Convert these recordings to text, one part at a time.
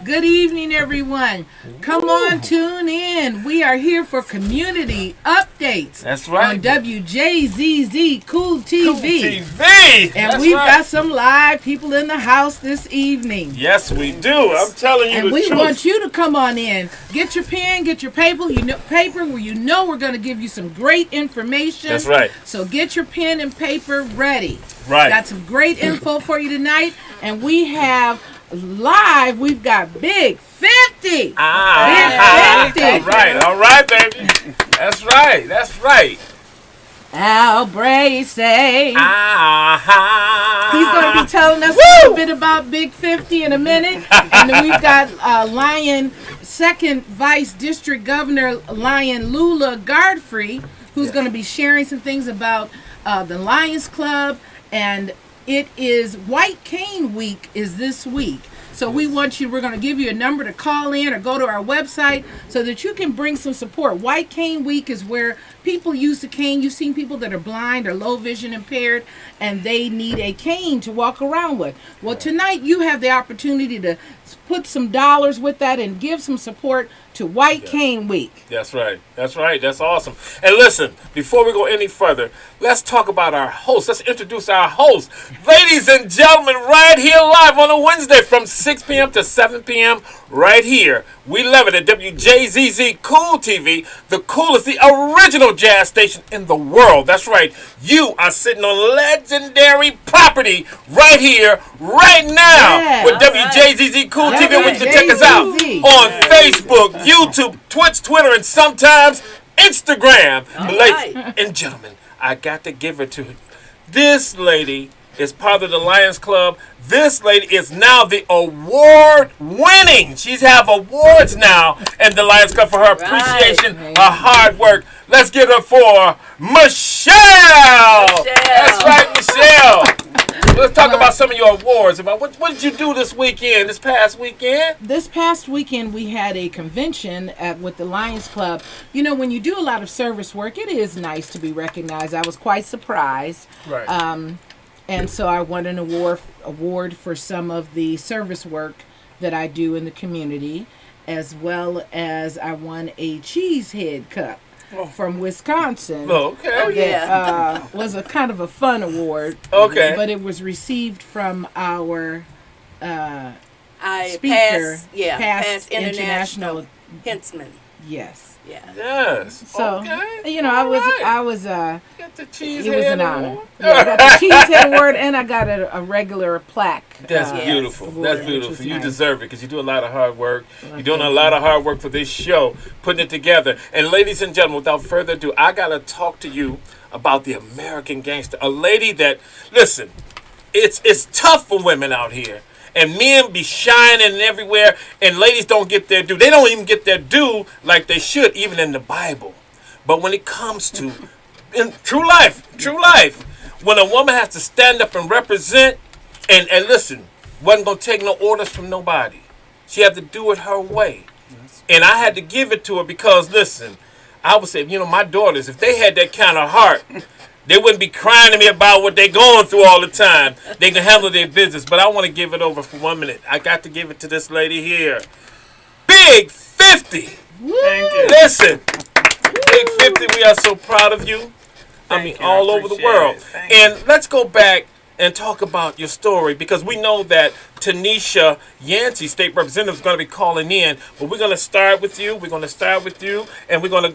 Good evening, everyone. Come on, tune in. We are here for community updates. That's right. On WJZZ Cool TV. Cool TV. And we've got some live people in the house this evening. Yes, we do. I'm telling you and the truth. And we want you to come on in. Get your pen, get your paper. We're going to give you some great information. That's right. So get your pen and paper ready. Right. Got some great info for you tonight. And we have live, we've got Big 50. Big 50. All right, baby. That's right. Al Bracey. He's going to be telling us a little bit about Big 50 in a minute. And then we've got Lion, 2nd Vice District Governor Lion Lula Godfrey, who's going to be sharing some things about the Lions Club. And it is White Cane Week is this week. So we're going to give you a number to call in or go to our website so that you can bring some support. White Cane Week is where people use the cane. You've seen people that are blind or low vision impaired and they need a cane to walk around with. Well, tonight you have the opportunity to put some dollars with that and give some support to White Cane Week. That's right. That's awesome. And listen, before we go any further, let's talk about our host. Let's introduce our host. Ladies and gentlemen, right here live on a Wednesday from 6 p.m. to 7 p.m. right here. We love it at WJZZ Cool TV, the coolest, the original jazz station in the world. That's right. You are sitting on legendary property right here, right now with WJZZ Cool TV, which you can check us out on Facebook, YouTube, Twitch, Twitter, and sometimes Instagram. Ladies and gentlemen, I got to give it to you. This lady is part of the Lions Club. This lady is now the award-winning. She's have awards now in the Lions Club for her appreciation, her hard work. Let's give it for Michelle. That's right, Michelle. Let's talk about some of your awards. About what did you do this past weekend? This past weekend, we had a convention with the Lions Club. You know, when you do a lot of service work, it is nice to be recognized. I was quite surprised. Right. And so I won an award for some of the service work that I do in the community, as well as I won a Cheesehead Cup from Wisconsin. Oh, okay. Oh, yeah. Was a kind of a fun award. Okay. But it was received from our speaker, past international henchman. Yes. Yeah. Yes. So, okay. you know, I was got the cheese it was an honor. award. Yeah, I got the Cheesehead Award and I got a regular plaque. That's beautiful. Award, That's beautiful. You nice. deserve it because you do a lot of hard work. You're doing a lot of hard work for this show, putting it together. And ladies and gentlemen, without further ado, I got to talk to you about the American Gangster. A lady that, listen, it's tough for women out here. And men be shining everywhere, and ladies don't get their due. They don't even get their due like they should, even in the Bible. But when it comes to in true life, when a woman has to stand up and represent, and listen, wasn't going to take no orders from nobody. She had to do it her way. And I had to give it to her because, listen, I would say, you know, my daughters, if they had that kind of heart, they wouldn't be crying to me about what they're going through all the time. They can handle their business. But I want to give it over for 1 minute. I got to give it to this lady here. Big 50. Thank you. Listen, Big 50, we are so proud of you. All over the world. And let's go back and talk about your story because we know that Tanisha Yancey, state representative, is going to be calling in. But we're going to start with you. And we're gonna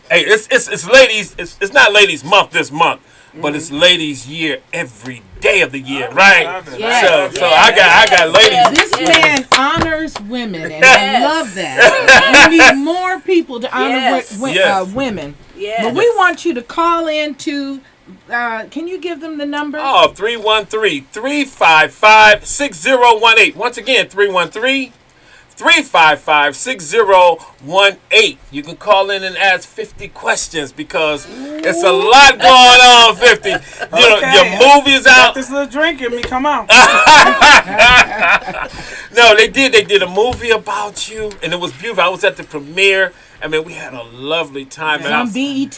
hey, it's ladies. It's not ladies month this month, but it's ladies year every day of the year, right? Yes. So I got ladies. This man honors women, and I love that. We need more people to honor women. Yes. But we want you to call in to. Can you give them the number? 313-355-6018. Once again, 313-355-6018. You can call in and ask 50 questions because it's a lot going on, 50. You know, your movie is out. Got this little drink in me, come on. No, they did a movie about you, and it was beautiful. I was at the premiere. I mean, we had a lovely time. It's on BET.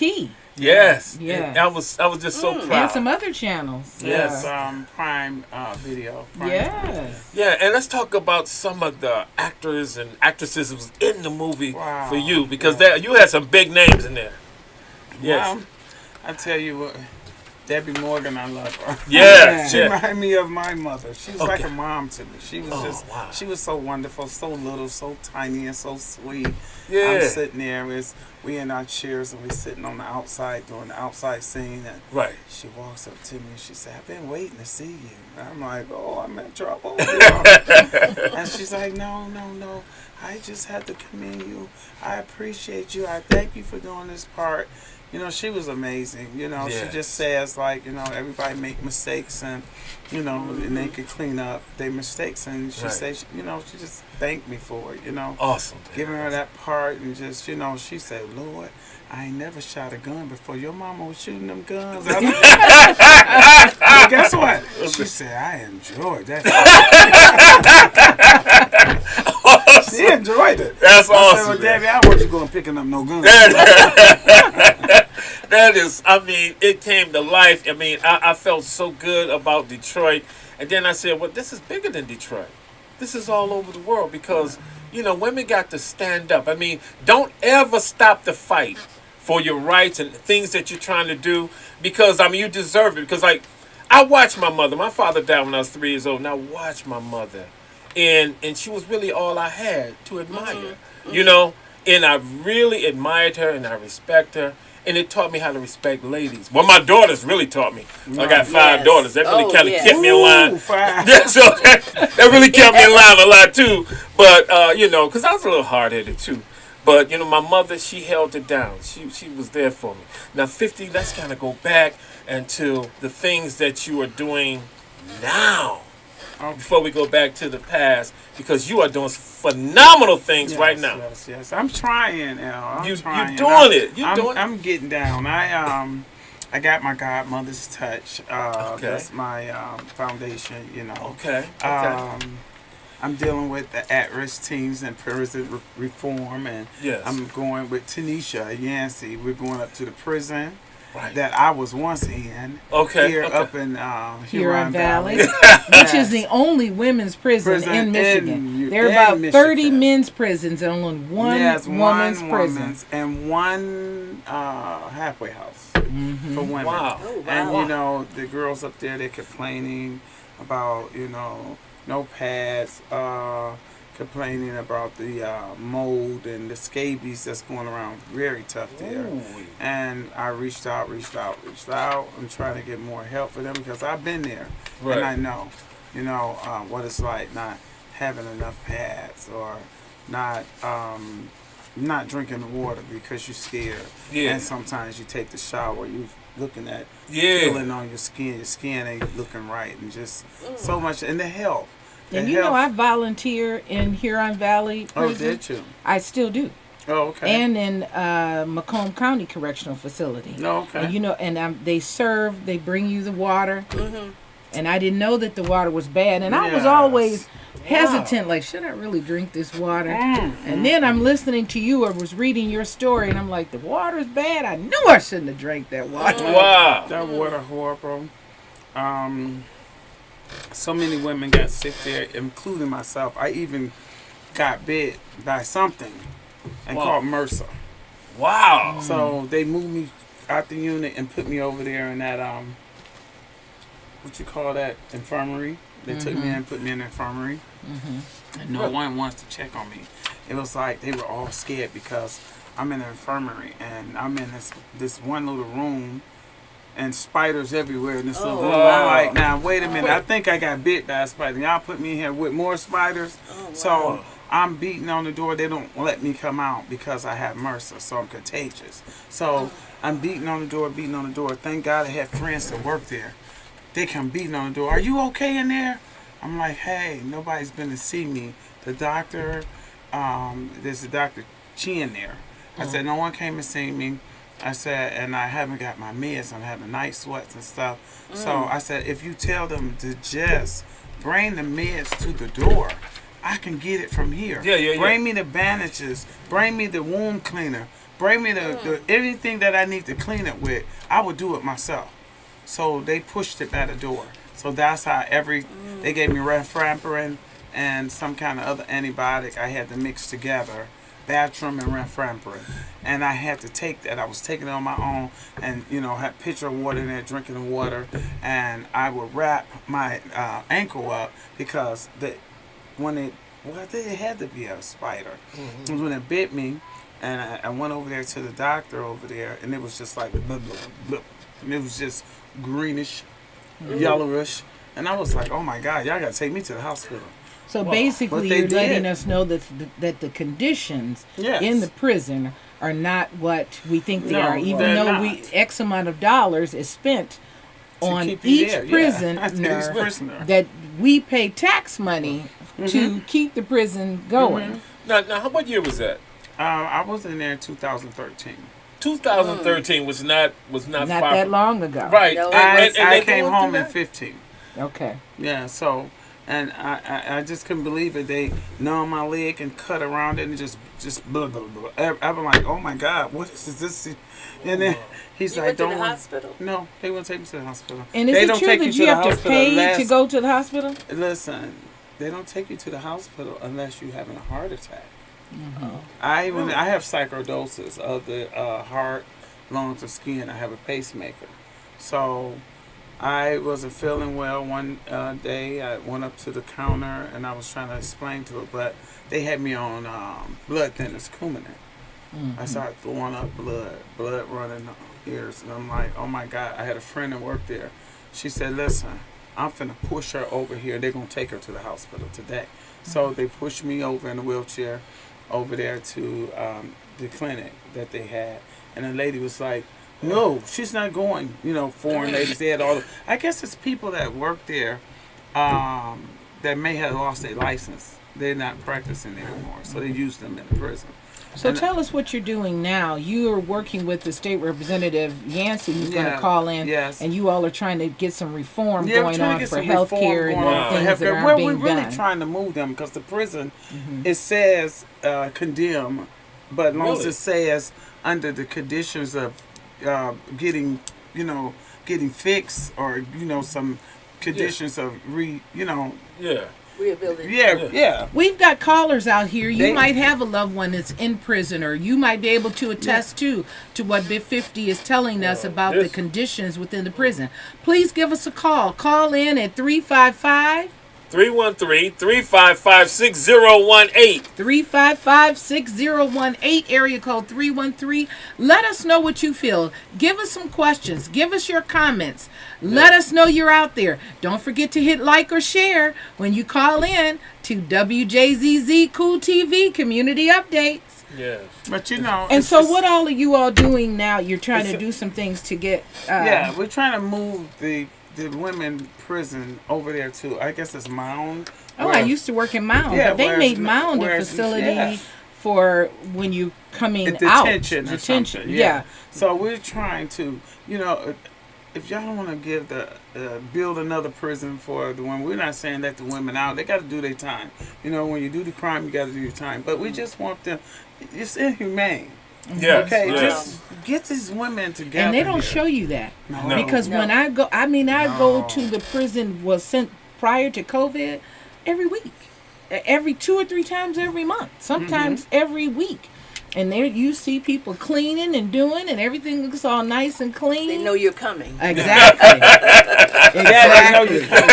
Yes. Yeah. And I was just so proud. And some other channels. Yes. Prime Video. Prime Yes. Yeah, and let's talk about some of the actors and actresses who was in the movie for you, because you had some big names in there. Yes. Well, I tell you what, Debbie Morgan, I love her. Yeah. She reminded me of my mother. She was like Okay. a mom to me. She was she was so wonderful, so little, so tiny, and so sweet. Yeah. I'm sitting there, we in our chairs, and we sitting on the outside doing the outside scene, and Right. she walks up to me and she said, "I've been waiting to see you." And I'm like, "Oh, I'm in trouble." And she's like, "No, no, no. I just had to commend you. I appreciate you. I thank you for doing this part." You know, she was amazing. You know, she just says, like, you know, everybody make mistakes, and, you know, and they can clean up their mistakes. And she says, you know, she just thanked me for it, you know. Awesome. Giving her that part, and just, you know, she said, "Lord, I ain't never shot a gun before. Your mama was shooting them guns." But guess what? She said, "I enjoyed that." She enjoyed it. That's I awesome. said, "Well, Debbie, I want you going picking up no guns." That is, I mean, it came to life. I mean, I felt so good about Detroit. And then I said, well, this is bigger than Detroit. This is all over the world because, you know, women got to stand up. I mean, don't ever stop the fight for your rights and things that you're trying to do because, I mean, you deserve it. Because, like, I watched my mother. My father died when I was 3 years old, and I watched my mother. And she was really all I had to admire, you know? And I really admired her and I respect her. And it taught me how to respect ladies. Well, my daughters really taught me. I got 5 daughters. That really kind of kept me in line. Yeah, so that really kept me in line a lot too. But, you know, because I was a little hard-headed too. But, you know, my mother, she held it down. She was there for me. Now, 50, let's kind of go back into the things that you are doing now. Before we go back to the past, because you are doing phenomenal things right now. Yes. I'm trying, Al. You're doing it. I'm getting down. I got my godmother's touch. That's my foundation. You know. Okay. I'm dealing with the at-risk teens and prison reform, and I'm going with Tanisha Yancey. We're going up to the prison. Right. That I was once in. Here up in Huron Valley. Which is the only women's prison in Michigan. There are about 30 men's prisons and only one women's prison. And one halfway house for women. Wow. And, you know, the girls up there, they're complaining about, you know, no pads, complaining about the mold and the scabies that's going around. Very tough there. Ooh. And I reached out. I'm trying to get more help for them because I've been there. And I know, you know, what it's like not having enough pads or not drinking the water because you're scared. And sometimes you take the shower, you looking at feeling on your skin ain't looking right, and just so much. And the health. And you know, I volunteer in Huron Valley Prison. Oh, did you? I still do. Oh, okay. And in Macomb County Correctional Facility. Oh, okay. And, you know, and they bring you the water. And I didn't know that the water was bad. And I was always hesitant, like, should I really drink this water? And then I'm listening to you or was reading your story, and I'm like, the water's bad? I knew I shouldn't have drank that water. Wow. That water horrible. So many women got sick there, including myself. I even got bit by something and called MRSA. Wow. So they moved me out the unit and put me over there in that, what you call that, infirmary. They took me in and put me in the infirmary. And no one wants to check on me. It was like they were all scared because I'm in the infirmary and I'm in this one little room. And spiders everywhere in this little room. I'm like, now, wait a minute. I think I got bit by a spider. Y'all put me in here with more spiders. So I'm beating on the door. They don't let me come out because I have MRSA, so I'm contagious. So I'm beating on the door. Thank God I had friends that work there. They come beating on the door. Are you okay in there? I'm like, hey, nobody's been to see me. The doctor, there's a Dr. Chin there. I said, no one came to see me. I said, and I haven't got my meds. I'm having night sweats and stuff. So I said, if you tell them to just bring the meds to the door, I can get it from here. Bring me the bandages. Bring me the wound cleaner. bring me the anything that I need to clean it with. I would do it myself. So they pushed it by the door. So that's how they gave me Renframperin and some kind of other antibiotic I had to mix together, Bactrim and Renframperin. And I had to take that. I was taking it on my own and, had a pitcher of water in there, drinking the water. And I would wrap my ankle up because it had to be a spider. It was when it bit me, and I went over there to the doctor over there, and it was just like, blah, blah, blah. And it was just greenish, yellowish. And I was like, oh my God, y'all got to take me to the hospital. So basically, you're letting us know that the conditions in the prison are not what we think they are, even though X amount of dollars is spent on each prisoner that we pay tax money to keep the prison going. Now, what year was that? I was in there in 2013. 2013 was not that long ago, right? No, I came home in 15. Okay. Yeah, so, and I just couldn't believe it. They numb my leg and cut around it and just blah, blah, blah. I'm like, oh my God, what is this? And then he's you like, went to don't. the hospital? No, they won't take me to the hospital. And is it true that you have to pay to go to the hospital? Listen, they don't take you to the hospital unless you're having a heart attack. Mm-hmm. I have psychosis of the heart, lungs, or skin. I have a pacemaker. So I wasn't feeling well one day. I went up to the counter and I was trying to explain to it, but they had me on blood thinners, Coumadin. I started throwing up blood running ears, and I'm like, oh my God. I had a friend that worked there. She said, listen, I'm finna push her over here. They're gonna take her to the hospital today. So they pushed me over in a wheelchair over there to the clinic that they had, and the lady was like, no, she's not going. Foreign ladies, they had all I guess it's people that work there that may have lost their license. They're not practicing anymore, so they use them in the prison. So tell us what you're doing now. You are working with the state representative Yancey, who's going to call in, and you all are trying to get some reform going on for health care and things that aren't being done. We're really trying to move them because the prison, it says condemn, but as long as it says under the conditions of getting fixed or some conditions of rehabilitation. Yeah. We've got callers out here. You might have a loved one that's in prison, or you might be able to attest to what Big 50 is telling us about the conditions within the prison. Please give us a call. Call in at 355 313-355-6018. 355-6018, area code 313. Let us know what you feel. Give us some questions. Give us your comments. Let us know you're out there. Don't forget to hit like or share when you call in to WJZZ Cool TV Community Updates. Yes. But and so what all are you all doing now? You're trying to do some things to get... we're trying to move the women prison over there too. I guess it's Mound. I used to work in Mound, but they made Mound a facility for when you coming out. Detention. Yeah. So we're trying to, if y'all don't want to give build another prison for the women, we're not saying let the women out. They got to do their time. When you do the crime, you got to do your time. But we just want them. It's inhumane. Yes, okay, just get these women together. And they don't show you that. No. Because when I go, I go to the prison was sent prior to COVID every week. Every 2 or 3 times every month. Sometimes every week. And there you see people cleaning and doing, and everything looks all nice and clean. They know you're coming. Exactly. They know you're coming.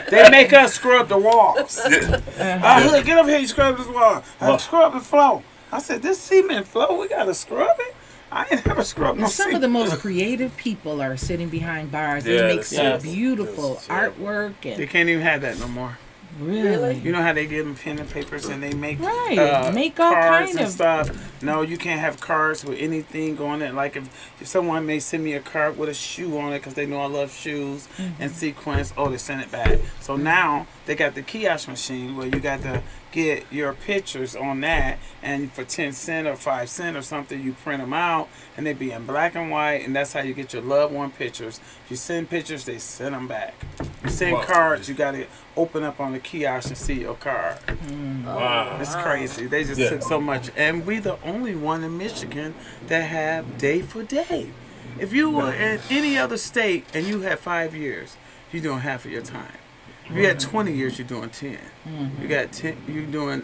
They make us scrub the walls. Look, get up here, you scrub this wall. Scrub the floor. I said, this cement floor, we got to scrub it? I ain't never scrubbed no cement. Some of the most creative people are sitting behind bars. They make some beautiful artwork. And they can't even have that no more. Really? You know how they give them pen and papers and they make make all cards kind and of stuff. No, you can't have cards with anything on it. Like if someone may send me a card with a shoe on it because they know I love shoes and sequins, they send it back. So now they got the kiosk machine where you got to get your pictures on that, and for 10 cents or 5 cents or something, you print them out and they be in black and white, and that's how you get your loved one pictures. You send pictures, they send them back. Same Wow. cards, you got to open up on the kiosk and see your card. Wow. It's crazy. They just Yeah. took so much. And we the only one in Michigan that have day for day. If you were in any other state and you had 5 years, you're doing half of your time. If you had 20 years, you're doing 10. You got 10. You're doing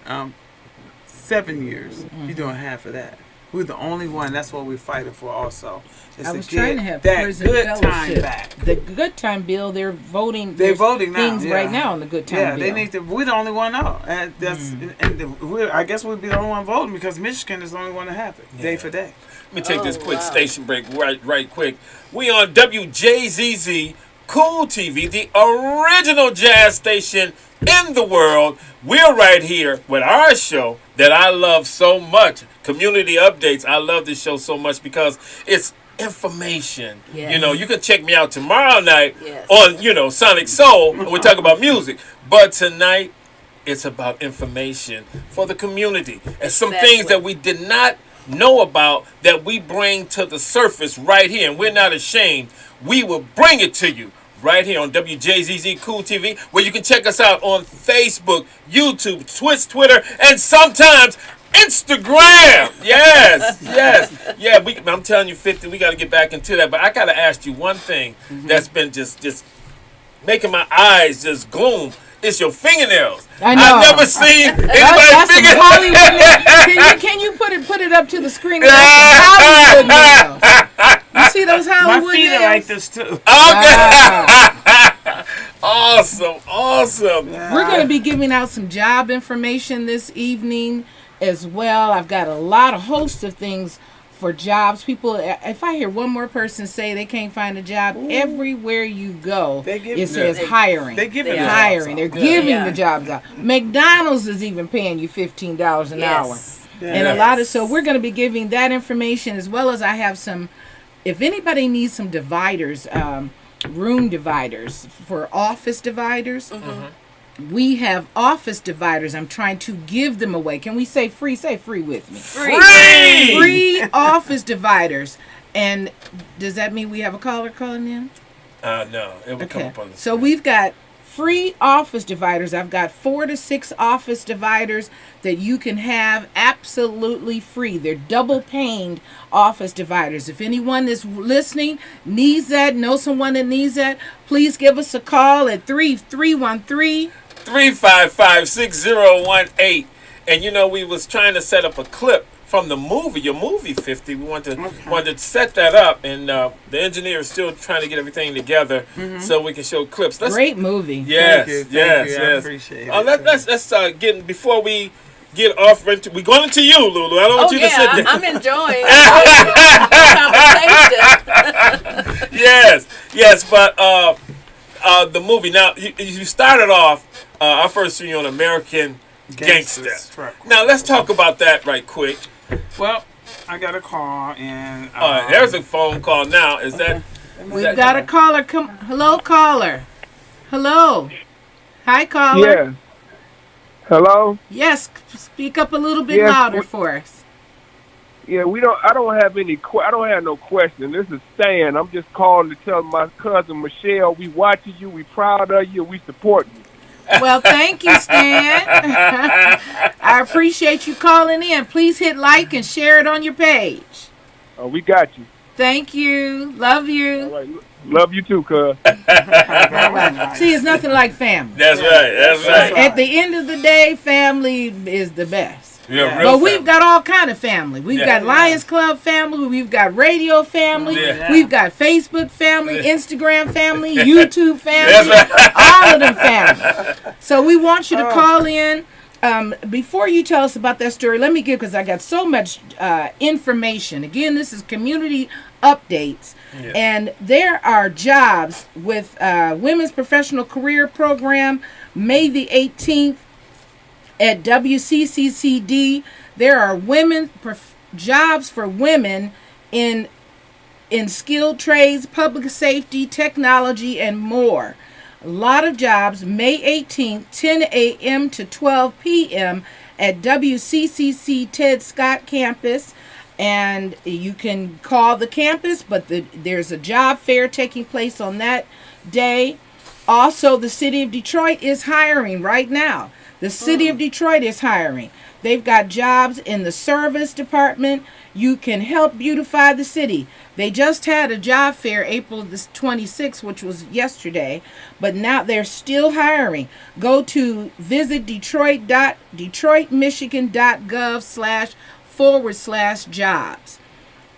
7 years. You're doing half of that. We're the only one. That's what we're fighting for. Also, is I to was get trying to have that prison good time fellowship. back. The good time bill, they're voting. They're there's voting now. things Yeah. right now on the good time Yeah, bill. they need to. We're the only one out, and that's. And I guess we'd be the only one voting because Michigan is the only one that have it day for day. Let me take this quick wow. station break right quick. We on WJZZ Cool TV, the original jazz station in the world. We're right here with our show that I love so much. Community Updates. I love this show so much because it's information. Yes. You know, you can check me out tomorrow night Yes. on, Sonic Soul, and we talk about music. But tonight, it's about information for the community and some things Exactly. that we did not know about that we bring to the surface right here. And we're not ashamed. We will bring it to you right here on WJZZ Cool TV, where you can check us out on Facebook, YouTube, Twitch, Twitter, and sometimes Instagram. Yes, yes. Yeah, I'm telling you, 50, we got to get back into that. But I got to ask you one thing that's been just making my eyes just gloom. It's your fingernails. I know. I've never seen That's anybody's some fingernails. Hollywood nails. Can you put it up to the screen? That's some Hollywood nails. You see those My Hollywood feet nails? are like this too. Okay. Ah. Awesome. We're going to be giving out some job information this evening as well. I've got a host of things for jobs. People, if I hear one more person say they can't find a job, everywhere you go, They give it says they- hiring. They give it They're hiring. They're Yeah. giving Yeah. the jobs out. McDonald's is even paying you $15 an hour. Yes. And a lot of, so we're going to be giving that information as well as I have some, if anybody needs some dividers, room dividers for office dividers, we have office dividers. I'm trying to give them away. Can we say free? Say free with me. Free. Free office dividers. And does that mean we have a caller calling in? No, it would come Okay. up on the So screen. we've got free office dividers. I've got 4 to 6 office dividers that you can have absolutely free. They're double paned office dividers. If anyone is listening, needs that, know someone that needs that, please give us a call at 313 355-6018. And we was trying to set up a clip from the movie, your movie 50. We wanted to set that up, and the engineer is still trying to get everything together so we can show clips. Great movie. Yes, Thank you. yes, I yes. appreciate it. Let's get before we get off. We're going into you, Lulu. I don't want Oh you to sit yeah, there. I'm enjoying the conversation. Yes, but the movie. Now you started off. I first saw you on American Gangster. Gangsters. Right. Now let's talk about that right quick. Well, I got a call and There's a phone call now. Is that? We've got a caller. Hello, caller. Hello. Hi, caller. Yeah. Hello. Yes, speak up a little bit Yes, louder for us. Yeah, I don't have any. I don't have no question. This is Stan. I'm just calling to tell my cousin Michelle we watching you. We proud of you. We support you. Well, thank you, Stan. I appreciate you calling in. Please hit like and share it on your page. We got you. Thank you. Love All you. right. Love you too, cuz. See, it's nothing like family. That's right. That's right. At the end of the day, family is the best. Yeah, But we've got all kind of family. We've Yeah. got Lions Club family. We've got radio family. Yeah. We've got Facebook family, Instagram family, YouTube family. That's right. All of them family. So we want you to call in. Before you tell us about that story, let me give, because I got so much information. Again, this is community updates. Yeah. And there are jobs with Women's Professional Career Program, May the 18th. At WCCCD, there are jobs for women in skilled trades, public safety, technology, and more. A lot of jobs, May 18th, 10 a.m. to 12 p.m. at WCCC Ted Scott campus. And you can call the campus, but there's a job fair taking place on that day. Also, the city of Detroit is hiring right now. The city of Detroit is hiring. They've got jobs in the service department. You can help beautify the city. They just had a job fair April the 26th, which was yesterday, but now they're still hiring. Go to visit detroit.michigan.gov//jobs.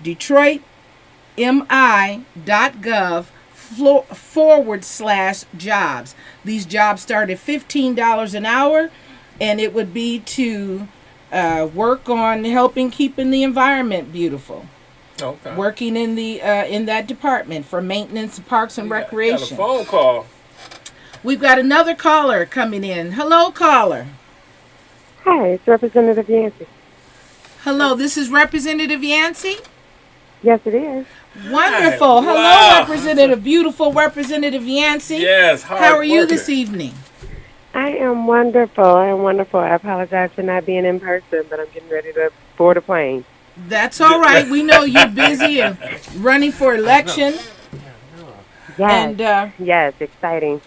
detroitmi.gov/jobs. These jobs start at $15 an hour, and it would be to work on helping keeping the environment beautiful. Okay. Working in the in that department for maintenance, parks, and recreation. Got a phone call. We've got another caller coming in. Hello, caller. Hi, it's Representative Yancey. Hello, this is Representative Yancey. Yes, it is. Wonderful. Hi. Hello, Wow. Representative, beautiful Representative Yancey. Yes. How are you worker. this evening? I am wonderful. I apologize for not being in person, but I'm getting ready to board a plane. That's all right. We know you're busy and running for election. Yes, And yes, exciting.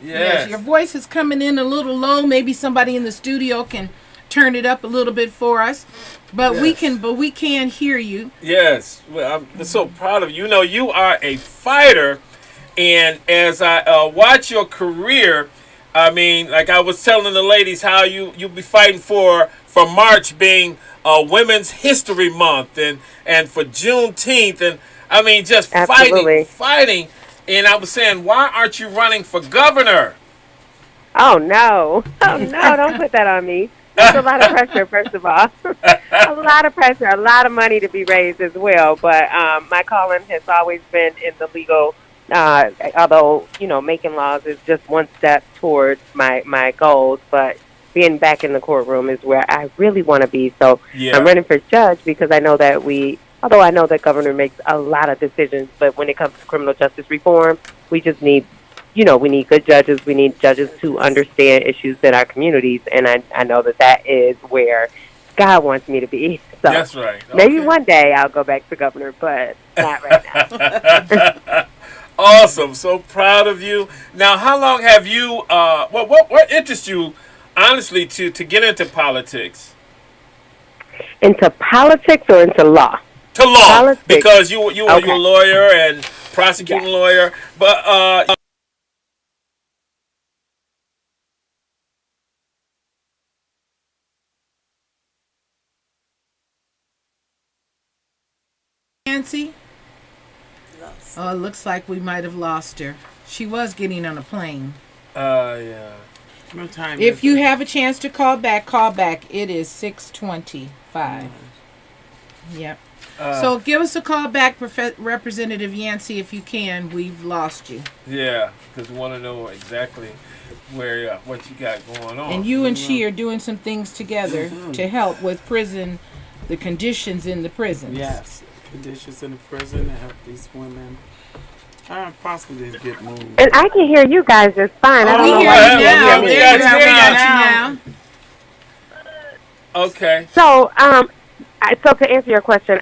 Yes. your voice is coming in a little low. Maybe somebody in the studio can turn it up a little bit for us. But we can hear you. Yes. Well, I'm so proud of you. You know, you are a fighter, and as I watch your career, I mean, like I was telling the ladies how you be fighting for March being Women's History Month and for Juneteenth, and I mean just Absolutely. fighting. And I was saying, why aren't you running for governor? Oh, no. Oh, no, don't put that on me. That's a lot of pressure, first of all. A lot of pressure, a lot of money to be raised as well. But my calling has always been in the legal, although, making laws is just one step towards my goals. But being back in the courtroom is where I really want to be. So Yeah. I'm running for judge because I know that although I know that governor makes a lot of decisions, but when it comes to criminal justice reform, we just need, we need good judges. We need judges to understand issues in our communities, and I know that is where God wants me to be. So That's right. maybe Okay. one day I'll go back to governor, but not right now. Awesome. So proud of you. Now, how long have you, what interests you, honestly, to get into politics? Into politics or into law? To law. Politics. Because you're Okay. a lawyer and prosecuting lawyer. But Nancy? Oh, it looks like we might have lost her. She was getting on a plane. yeah. What time If is you it? have a chance to call back, call back. It is 6:25. Yep. So give us a call back, Representative Yancey, if you can. We've lost you. Yeah, because we want to know exactly where what you got going on. And you and she are doing some things together to help with the conditions in the prisons. Yes, conditions in the prison to help these women possibly get moved. And I can hear you guys just fine. I don't We know hear why you you now. can't hear me. There you Yes, are. We got now. you now. Okay. So, so to answer your question,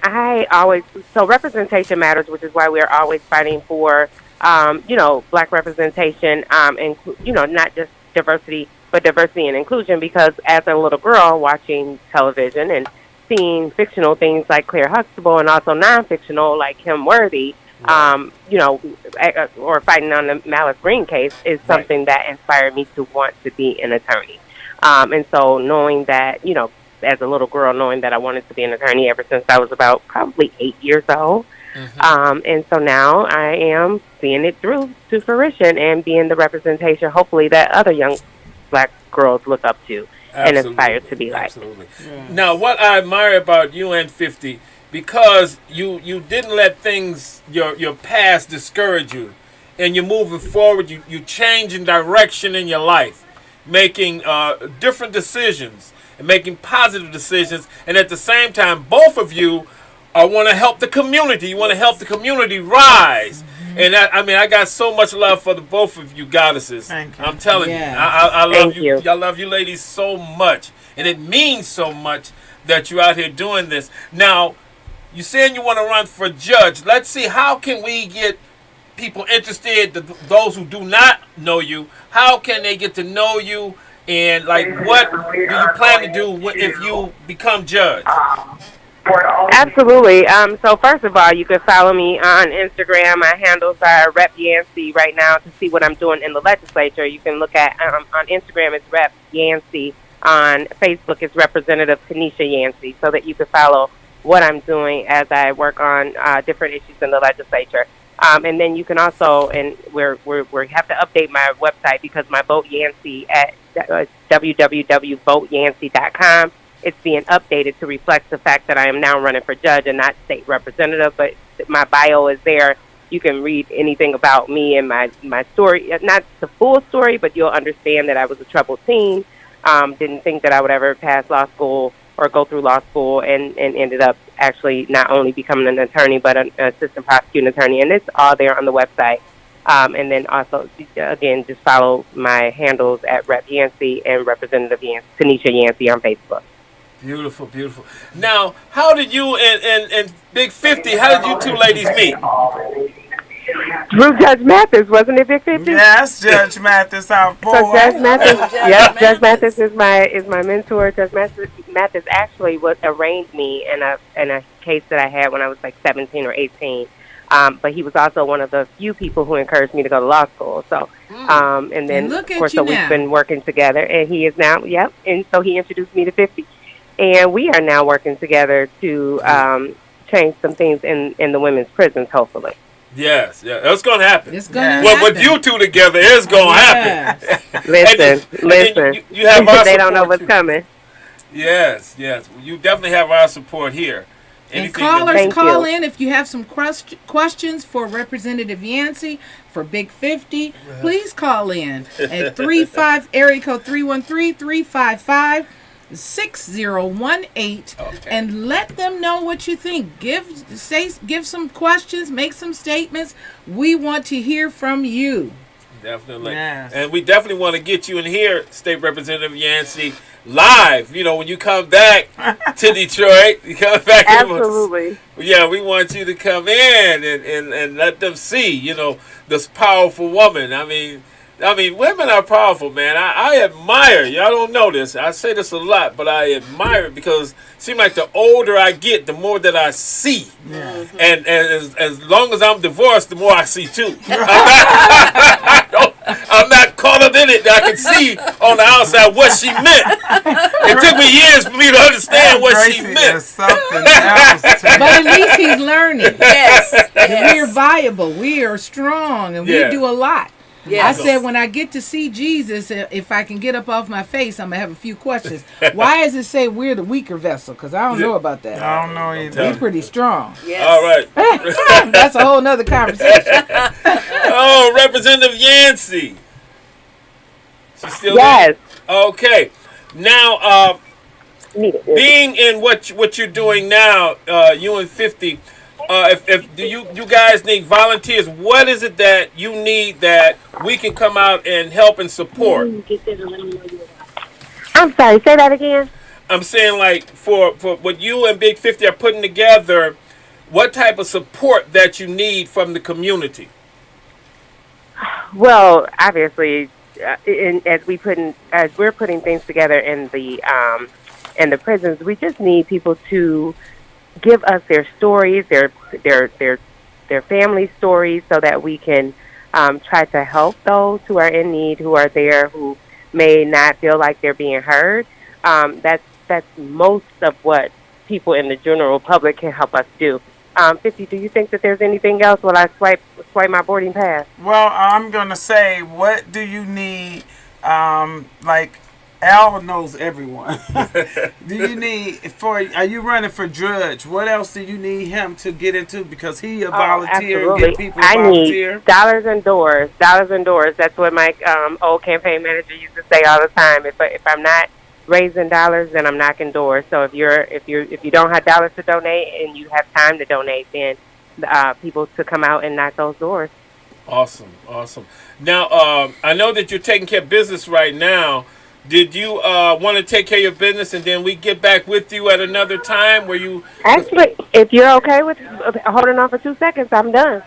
representation matters, which is why we are always fighting for, black representation, and, not just diversity, but diversity and inclusion, because as a little girl watching television and seeing fictional things like Claire Huxtable and also non-fictional like Kim Worthy, or fighting on the Malice Green case is something that inspired me to want to be an attorney. And so knowing that, as a little girl, knowing that I wanted to be an attorney ever since I was about probably 8 years old. And so now I am seeing it through to fruition and being the representation, hopefully, that other young black girls look up to and aspire to be like. Absolutely. Now, what I admire about you and 50, because you didn't let things, your past discourage you, and you're moving forward, you changing direction in your life, making different decisions, and making positive decisions, and at the same time, both of you want to help the community. You want to help the community rise. And I got so much love for the both of you goddesses. Thank you. I'm telling you, Yeah. I love Thank you. you. I love you ladies so much, and it means so much that you're out here doing this. Now, you saying you want to run for judge. Let's see, how can we get people interested, those who do not know you, how can they get to know you? And like, what do you plan to do if you become judge? Absolutely. So first of all, you can follow me on Instagram. My handles are Rep Yancey right now to see what I'm doing in the legislature. You can look at on Instagram it's Rep Yancey. On Facebook it's Representative Tanisha Yancey, so that you can follow what I'm doing as I work on different issues in the legislature. And then you can also, and we have to update my website because my Vote Yancey at www.voteyancey.com. It's being updated to reflect the fact that I am now running for judge and not state representative, but my bio is there. You can read anything about me and my story. Not the full story, but you'll understand that I was a troubled teen. Didn't think that I would ever pass law school or go through law school, and ended up actually not only becoming an attorney, but an assistant prosecuting attorney. And it's all there on the website. And then also, again, just follow my handles at Rep Yancey and Representative Tanisha Yancey on Facebook. Beautiful, beautiful. Now, how did you and Big 50, how did you two ladies meet? Through Judge Mathis, wasn't it, Big 50? Yes, Judge Mathis, our boy. So Judge Mathis, Judge Mathis is my mentor. Judge Mathis actually arraigned me in a case that I had when I was like 17 or 18. But he was also one of the few people who encouraged me to go to law school. So, and then of course, so we've been working together, and he is now, and so he introduced me to 50. And we are now working together to change some things in the women's prisons, hopefully. Yes, that's going to happen. It's going to happen. Well, with you two together, it's going to happen. Listen. You have our they don't know what's coming. Yes. You definitely have our support here. And callers, call in if you have some questions for Representative Yancey, for Big 50. Please call in at area code 313-355-6018, and let them know what you think. Give some questions, make some statements. We want to hear from you. Definitely. Yes. And we definitely want to get you in here, State Representative Yancey, live. When you come back to Detroit, you come back. Absolutely. Yeah, we want you to come in and let them see, this powerful woman. I mean, women are powerful, man. I admire, y'all don't know this. I say this a lot, but I admire it because it seems like the older I get, the more that I see. Yeah. And as long as I'm divorced, the more I see too. I'm not caught up in it. I can see on the outside what she meant. It took me years for me to understand what she meant. Something else but at least he's learning. Yes. We're viable. We are strong, and we do a lot. Yes. I said when I get to see Jesus, if I can get up off my face, I'm going to have a few questions. Why does it say we're the weaker vessel? Because I don't know about that. I don't know either. We're pretty strong. Yes. All right. That's a whole nother conversation. Oh, Representative Yancey. She's still there? Okay. Now, being in what you're doing now, you and 50, if you guys need volunteers, what is it that you need that we can come out and help and support? I'm sorry, say that again. I'm saying, like, for what you and Big 50 are putting together, what type of support that you need from the community? Well, obviously, as we're putting things together in the prisons, we just need people to give us their stories, their family stories, so that we can try to help those who are in need, who are there, who may not feel like they're being heard. That's most of what people in the general public can help us do. 50, do you think that there's anything else while I swipe my boarding pass? Well, I'm going to say, what do you need, like, Al knows everyone. Do you need are you running for judge? What else do you need him to get into? Because he a volunteer and get people to volunteer. Need dollars and doors. That's what my old campaign manager used to say all the time. If I'm not raising dollars, then I'm knocking doors. So if you don't have dollars to donate and you have time to donate, then people to come out and knock those doors. Awesome. Now, I know that you're taking care of business right now. Did you want to take care of your business and then we get back with you at another time where you... Actually, if you're okay with holding on for 2 seconds, I'm done.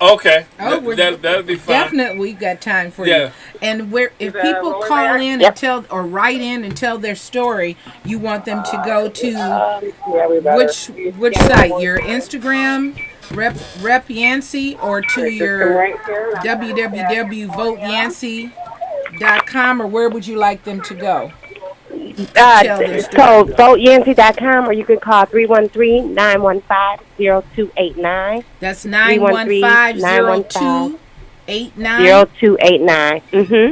Okay. Oh, that'll be fine. Definitely, we've got time for Yeah. you. And if people call in and tell or write in and tell their story, you want them to go to which site? Your Instagram, Rep Yancey, or to your www.voteyancey.com, or where would you like them to go? So voteyancey.com, or you can call 313-915-0289. That's 915-0289. 0289.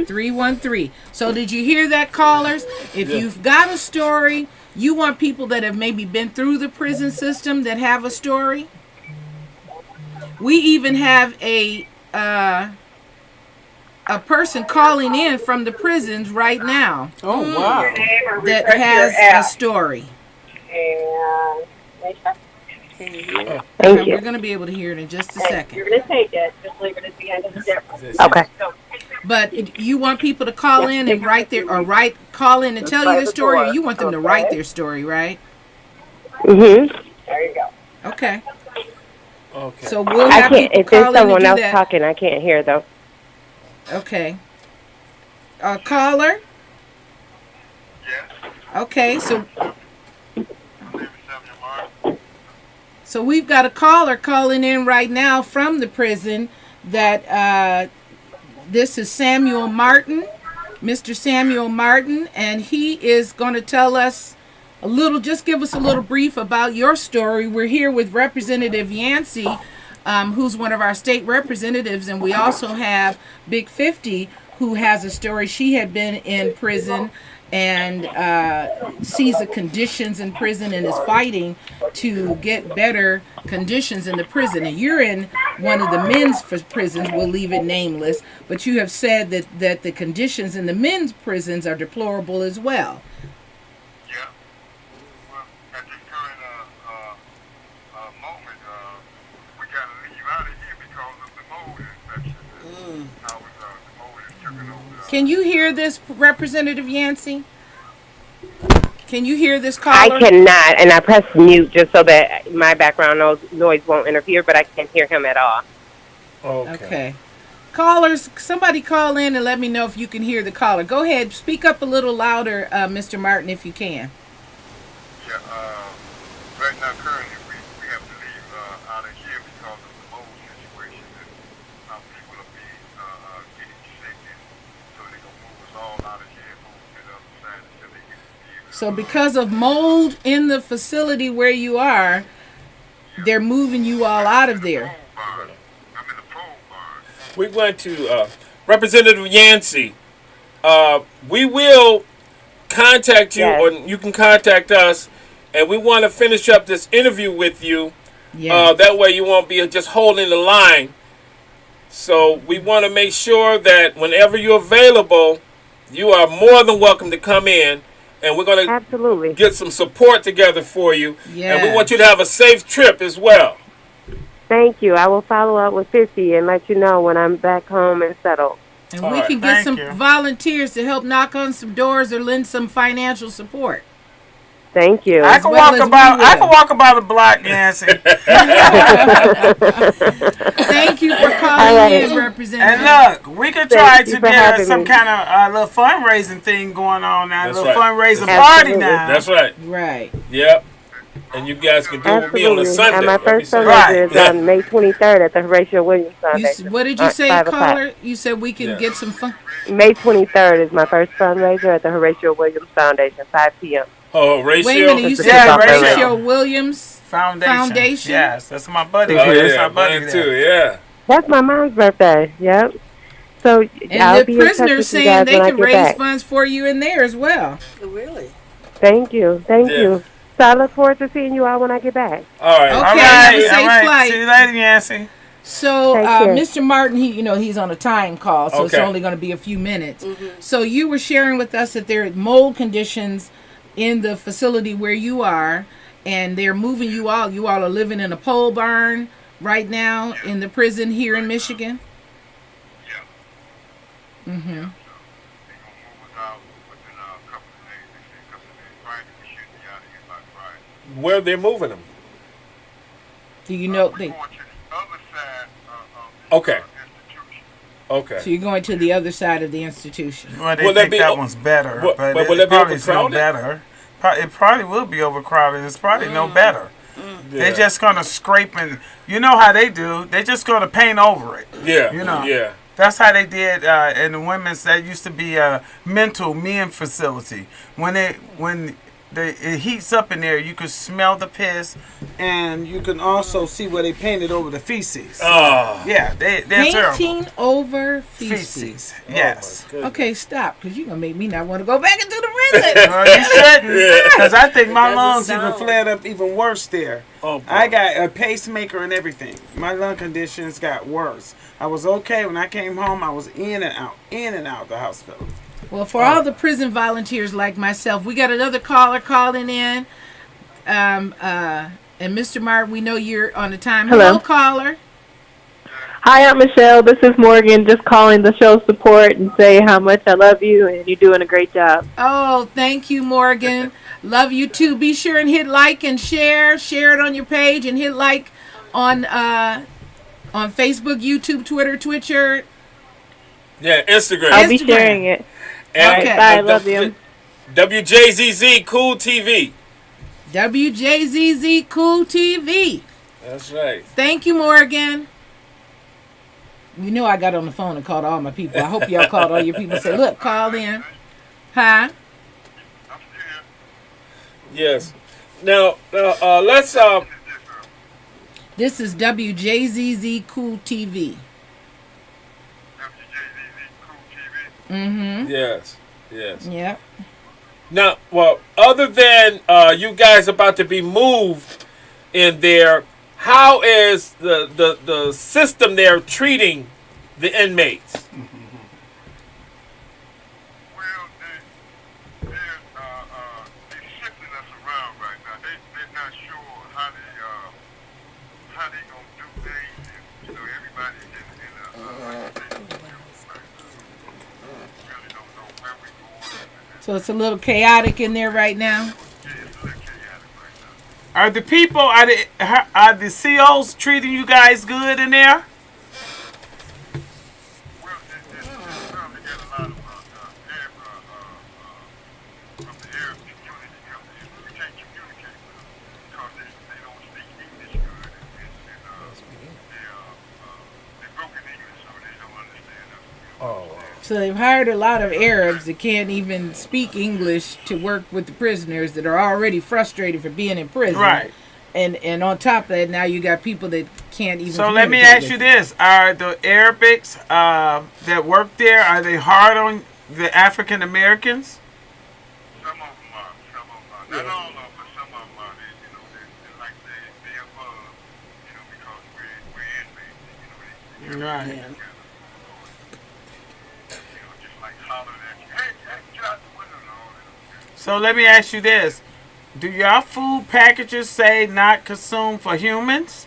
313. So did you hear that, callers? If you've got a story, you want people that have maybe been through the prison system that have a story. We even have a person calling in from the prisons right now. Oh, wow. That has a story. Thank you. We're going to be able to hear it in just a second. You're going to take it. Just leave it at the end of the difference. Okay. But you want people to call in and call in and tell you the story, or you want them to write their story, right? There you go. Okay. Okay. So we'll have people if there's call in someone and do else that. talking, I can't hear though. Okay. Caller? Yes. Okay, so we've got a caller calling in right now from the prison that this is Samuel Martin, Mr. Samuel Martin, and he is going to tell us just give us a little brief about your story. We're here with Representative Yancey, who's one of our state representatives, and we also have Big 50, who has a story. She had been in prison and sees the conditions in prison and is fighting to get better conditions in the prison. And you're in one of the men's prisons, we'll leave it nameless, but you have said that the conditions in the men's prisons are deplorable as well. Yeah. Well, at this current moment, we got to leave out of here because of the mold infection. How the mold is taking over. Can you hear this, Representative Yancey? Can you hear this caller? I cannot, and I pressed mute just so that my background noise won't interfere, but I can't hear him at all. Okay. Callers, somebody call in and let me know if you can hear the caller. Go ahead, speak up a little louder, Mr. Martin, if you can. Yeah, right now, currently, we have to leave out of here because of the mold situation and how people are being getting sick, and so they're going to move us all out of here and move to the other side until they get to be able to. So because of mold in the facility where you are, they're moving you all out of there. I'm in the pole barn. We went to Representative Yancey. We will contact you, or you can contact us, and we want to finish up this interview with you. Yes. That way you won't be just holding the line. So we want to make sure that whenever you're available, you are more than welcome to come in, and we're going to Absolutely get some support together for you. Yes. And we want you to have a safe trip as well. Thank you. I will follow up with 50 and let you know when I'm back home and settled. And All we right. can get Thank some you. volunteers to help knock on some doors or lend some financial support. Thank you. I can well walk as about. we I will. can walk about a block, Nancy. Thank you for calling in, Representative. And look, we could try Thank you to for get having some me. kind of little fundraising thing going on now. That's A little right. fundraiser That's party right. now. That's right. Right. Yep. And you guys can do it with me on a Absolutely. Sunday. And my every first Sunday. fundraiser is Yeah. on May 23rd at the Horatio Williams Foundation. What did you say, 5 o'clock. caller? You said we can get some fun. May 23rd is my first fundraiser at the Horatio Williams Foundation, 5 p.m. Oh, ratio. Wait a minute, you said Yeah, Horatio Williams Foundation? Yes, that's my buddy. Oh, That's yeah, my buddy mine there. too, yeah. That's my mom's birthday. Yep. So And I'll the be in touch prisoners with you saying guys they when I can get raise back. funds for you in there as well. Really? Thank you. Thank Yeah. you. So I look forward to seeing you all when I get back. All right. Okay. All have a right, safe all right. flight. See you later, Yancy. So, Take care. Mr. Martin, he's on a time call, so it's Okay. only going to be a few minutes. So you were sharing with us that there are mold conditions in the facility where you are, and they're moving you all. You all are living in a pole barn right now in the prison here in Michigan. Yeah. Mm-hmm. They're going to move us out within a couple of days. They say a couple of days. Friday, we should be out of here by Friday. Where they're moving them? Do you know We're they? going to the other side of the Okay. institution. Okay. So you're going to the other side of the institution. Well, they Will that think be that o- one's better, But but will it that be probably is no overcrowded? better. It probably will be overcrowded. It's probably no better. Yeah. They're just gonna scrape and you know how they do. They're just gonna paint over it. Yeah. You know. Yeah. That's how they did in the women's. That used to be a mental men facility. When it heats up in there, you can smell the piss, and you can also see where they painted over the feces. Oh. Yeah, they're Painting terrible. over feces. Feces. Yes. Oh, my goodness. Okay, stop, because you're going to make me not want to go back into the prison. Well, you shouldn't, because I think my Doesn't lungs sound- even flared up even worse there. Oh, boy. I got a pacemaker and everything. My lung conditions got worse. I was okay when I came home. I was in and out the hospital. Well, for all the prison volunteers like myself, we got another caller calling in. And Mr. Martin, we know you're on the time. Hello. Caller. Hi, I'm Michelle. This is Morgan, just calling the show support and say how much I love you and you're doing a great job. Oh, thank you, Morgan. Love you too. Be sure and hit like and share. Share it on your page and hit like on Facebook, YouTube, Twitter, Twitcher. Yeah, Instagram. I'll be Instagram. sharing it. And Okay. Bye, love you. WJZZ Cool TV. WJZZ Cool TV. That's right. Thank you, Morgan. You know I got on the phone and called all my people. I hope y'all called all your people and said, look, call in. Huh? I'm still here. Yes. Now, let's This is WJZZ Cool TV. WJZZ Cool TV. Mm-hmm. Yes. Yes. Yep. Now, well, other than you guys about to be moved in there, how is the system there treating the inmates? Well, they're shifting us around right now. They're not sure how they gonna do things. And, you know, everybody's in like I said, really don't know where we're going. So it's a little chaotic in there right now. Yeah, it's a little chaotic right now. Are the people, are the COs treating you guys good in there? Well, they probably get a lot of Arab, from the Arab community come in. We can't communicate with them because they don't speak English good, and they're broken English, so they don't understand us. Oh, So they've hired a lot of Arabs that can't even speak English to work with the prisoners that are already frustrated for being in prison. Right. And on top of that, now you got people that can't even. So let me communicate ask you with this: are the Arabics that work there, are they hard on the African Americans? Some of them are. Not all of them, but some of them are. They're like they're above, because we're inmates. Right. Just like hollering at you, hey, get out the window and all that. So let me ask you this: do your food packages say not consumed for humans?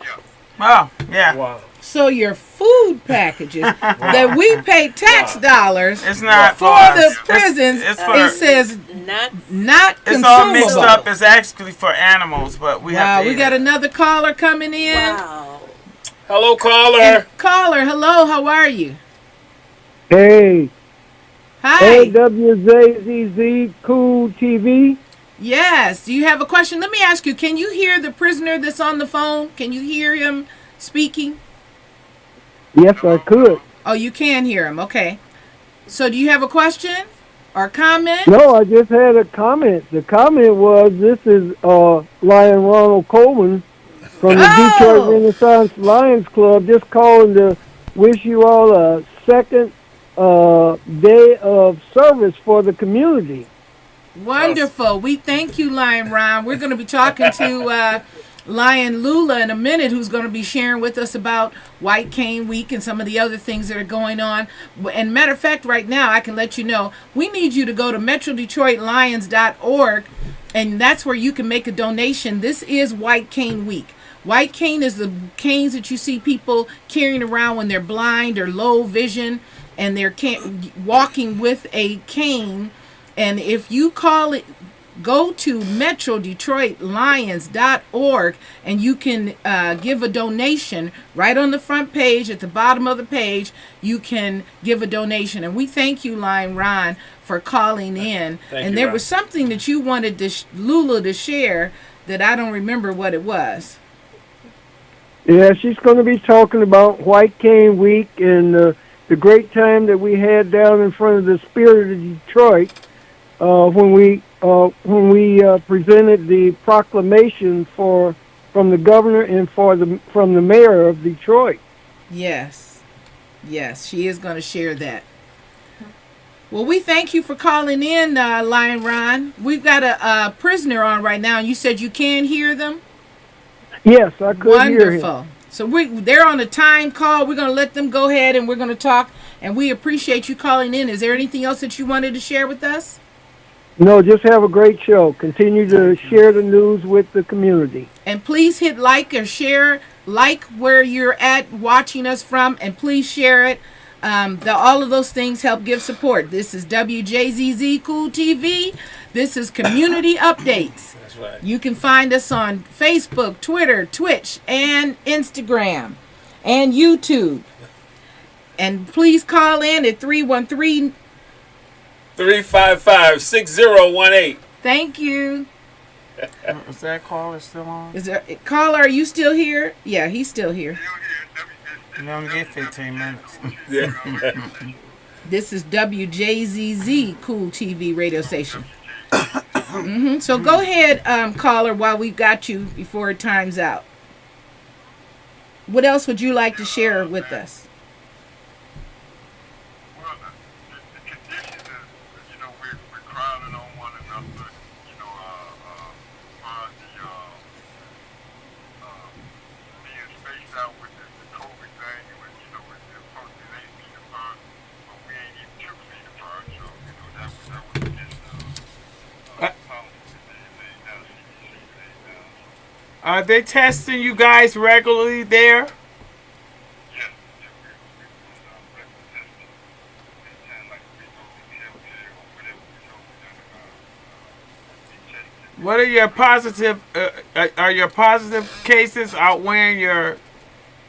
Yeah. Oh, yeah. wow. So your food packages that we pay tax dollars It's not for us. the prisons, It's for. it says Not not It's consumable. all mixed up. It's actually for animals, but we have Wow, to. we eat got it. another caller coming in. wow. Hello, caller. And caller, hello, how are you? Hey, Hi. WJZZ Cool TV. Yes. Do you have a question? Let me ask you, can you hear the prisoner that's on the phone? Can you hear him speaking? Yes, I could. Oh, you can hear him. Okay. So do you have a question or comment? No, I just had a comment. The comment was, this is Lion Ronald Coleman from the Oh! Detroit Renaissance Lions Club, just calling to wish you all a second day of service for the community. Wonderful. We thank you, Lion Ron. We're going to be talking to Lion Lula in a minute, who's going to be sharing with us about White Cane Week and some of the other things that are going on. And matter of fact, right now, I can let you know, we need you to go to metrodetroitlions.org, and that's where you can make a donation. This is White Cane Week. White cane is the canes that you see people carrying around when they're blind or low vision, and they're walking with a cane. And if you call it go to MetroDetroitLions.org and you can give a donation right on the front page. At the bottom of the page, you can give a donation. And we thank you, Lion Ron, for calling in. There was something that you wanted Lula to share that I don't remember what it was. Yeah, she's going to be talking about White Cane Week and the great time that we had down in front of the Spirit of Detroit when we presented the proclamation from the governor and from the mayor of Detroit. Yes, she is going to share that. Well, we thank you for calling in, Lion Ron. We've got a prisoner on right now, and you said you can hear them? Yes, I could hear him. Wonderful. So they're on a time call. We're going to let them go ahead, and we're going to talk, and we appreciate you calling in. Is there anything else that you wanted to share with us? No, just have a great show. Continue to share the news with the community. And please hit like or share, like where you're at watching us from, and please share it. All of those things help give support. This is WJZZ Cool TV. This is Community Updates. That's right. You can find us on Facebook, Twitter, Twitch, and Instagram, and YouTube. And please call in at 313-355-6018. Thank you. Is that caller still on? Caller, are you still here? Yeah, he's still here. You only get 15 minutes. Yeah. This is WJZZ Cool TV radio station. So go ahead, caller, while we've got you before it times out. What else would you like to share with us? Well, the conditions is, we're crowding on one another, far as being spaced out with the COVID thing, we're supposed to be 8 feet apart, but we ain't even 2 feet apart, so, that was just, Are they testing you guys regularly there? Yes, What are your positive? Are your positive cases outweighing your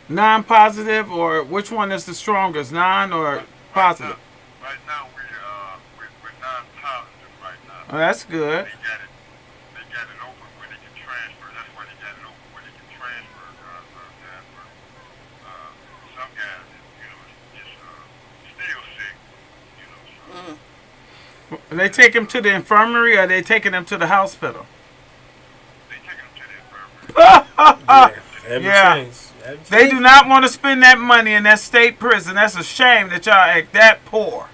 non-positive, or which one is the strongest, non or positive? Right now, we're non-positive right now. Oh, that's good. They got it open where they can transfer. That's why they got it open where they can transfer. Some guys, just still sick. So. They take him to the infirmary, or are they taking him to the hospital? They take them to the infirmary. Yeah. They do not want to spend that money in that state prison. That's a shame that y'all act that poor.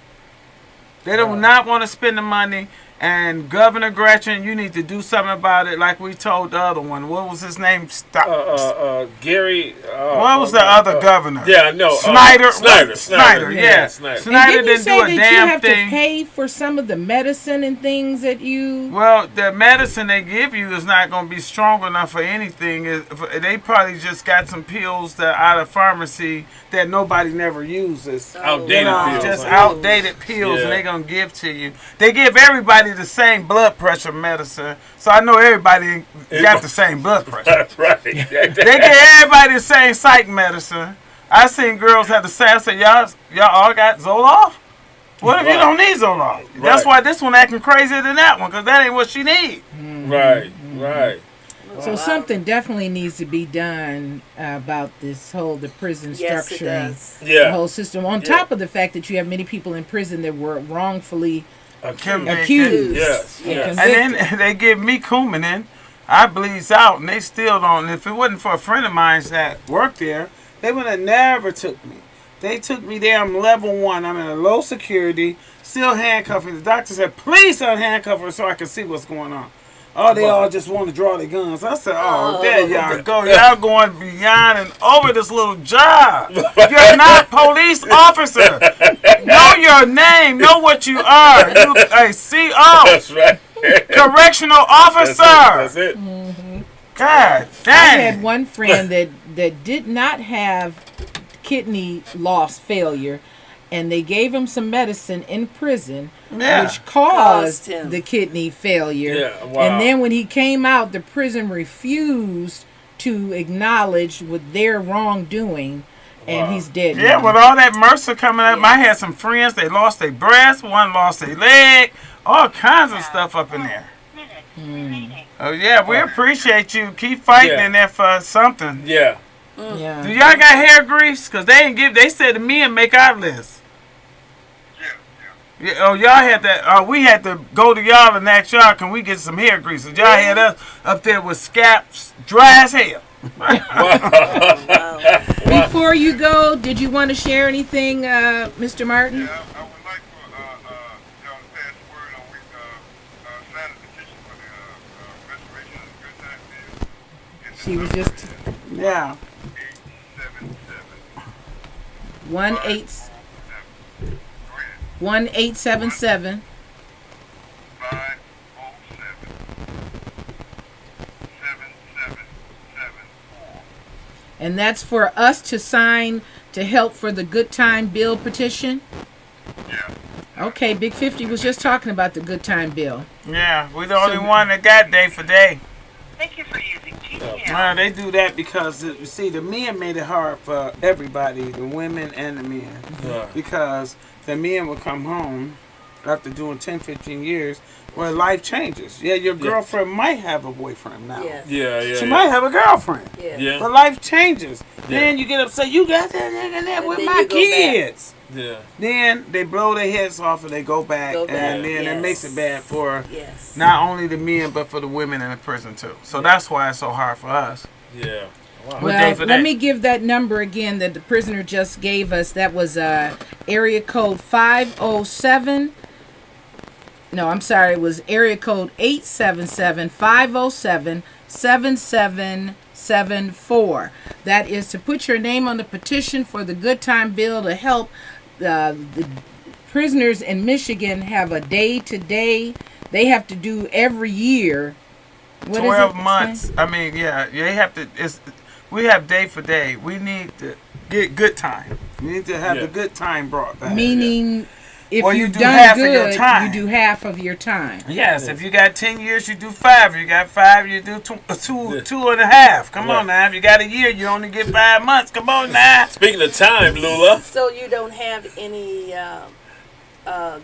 They do not want to spend the money. And Governor Gretchen, you need to do something about it, like we told the other one. What was his name? Gary. What was the other governor? Yeah, no. Snyder. Snyder. Yeah. Snyder didn't do a damn thing. Didn't you say that you have to pay for some of the medicine and things that you... Well, the medicine they give you is not going to be strong enough for anything. They probably just got some pills that out of pharmacy that nobody never uses. Outdated pills. Just outdated pills, and they're going to give to you. They give everybody the same blood pressure medicine, so I know everybody got the same blood pressure. Right. They give everybody the same psych medicine. I seen girls have the same. I said, y'all all got Zoloft? What if you don't need Zoloft? Right. That's why this one acting crazier than that one, because that ain't what she need. Right. So something definitely needs to be done about the prison structuring, the whole system. On top of the fact that you have many people in prison that were wrongfully accused. Yes. And then they give me Coumadin. I bleeds out, and they still don't. If it wasn't for a friend of mine that worked there, they would have never took me. They took me there. I'm level 1. I'm in a low security, still handcuffing. The doctor said, please unhandcuff her so I can see what's going on. Oh, they all just want to draw their guns. I said, there y'all go. Y'all going beyond and over this little job. You're not police officer. Know your name. Know what you are. You a CO. That's right. Correctional officer. That's it. God dang. I had one friend that did not have kidney loss failure, and they gave him some medicine in prison which caused him the kidney failure. Yeah, wow. And then when he came out, the prison refused to acknowledge with their wrongdoing, and he's dead. Yeah, now. with all that MRSA coming up, I had some friends, they lost their breast, one lost their leg, all kinds of stuff up in there. Oh, yeah, we appreciate you. Keep fighting in there for something. Yeah. Yeah. Do y'all got hair grease? Because they said the men make our list. Yeah, oh, y'all had that. We had to go to y'all and ask y'all, can we get some hair grease? Y'all had us up there with scalps dry as hell. Before you go, did you want to share anything, Mr. Martin? Yeah, I would like for y'all to pass the word on sign a petition for the restoration of the good time bill. She was just... Yeah. 1877 and that's for us to sign to help for the Good Time Bill petition? Yeah. Okay, Big 50 was just talking about the Good Time Bill. Yeah, we the only one that got day for day. Thank you for using TCL. They do that because, you see, the men made it hard for everybody, the women and the men. Yeah. Because the men would come home after doing 10, 15 years where life changes. Yeah, your girlfriend might have a boyfriend now. Yes. Yeah. She might have a girlfriend. Yeah. Yeah. But life changes. Yeah. Then you get upset, you got that nigga there And with then my you go kids. Yeah. Then they blow their heads off and they go back. And then it yes. makes it bad for Yes. not only the men, but for the women in the prison too. So that's why it's so hard for us. Yeah. Wow. What day Well, for let that? me give that number again that the prisoner just gave us. That was area code 507. No, I'm sorry. It was area code 877-507-7774. That is to put your name on the petition for the Good Time Bill to help the prisoners in Michigan have a day-to-day. They have to do every year. What is 12 it? months. I mean, yeah, they have to. We have day for day. We need to get good time. We need to have the good time brought back. Meaning, if Well, you you've do done half of your good, time. you do half of your time. Yes, if you got 10 years, you do 5. You got 5, you do two and a half. Come on now. If you got a year, you only get 5 months. Come on now. Speaking of time, Lula. So you don't have any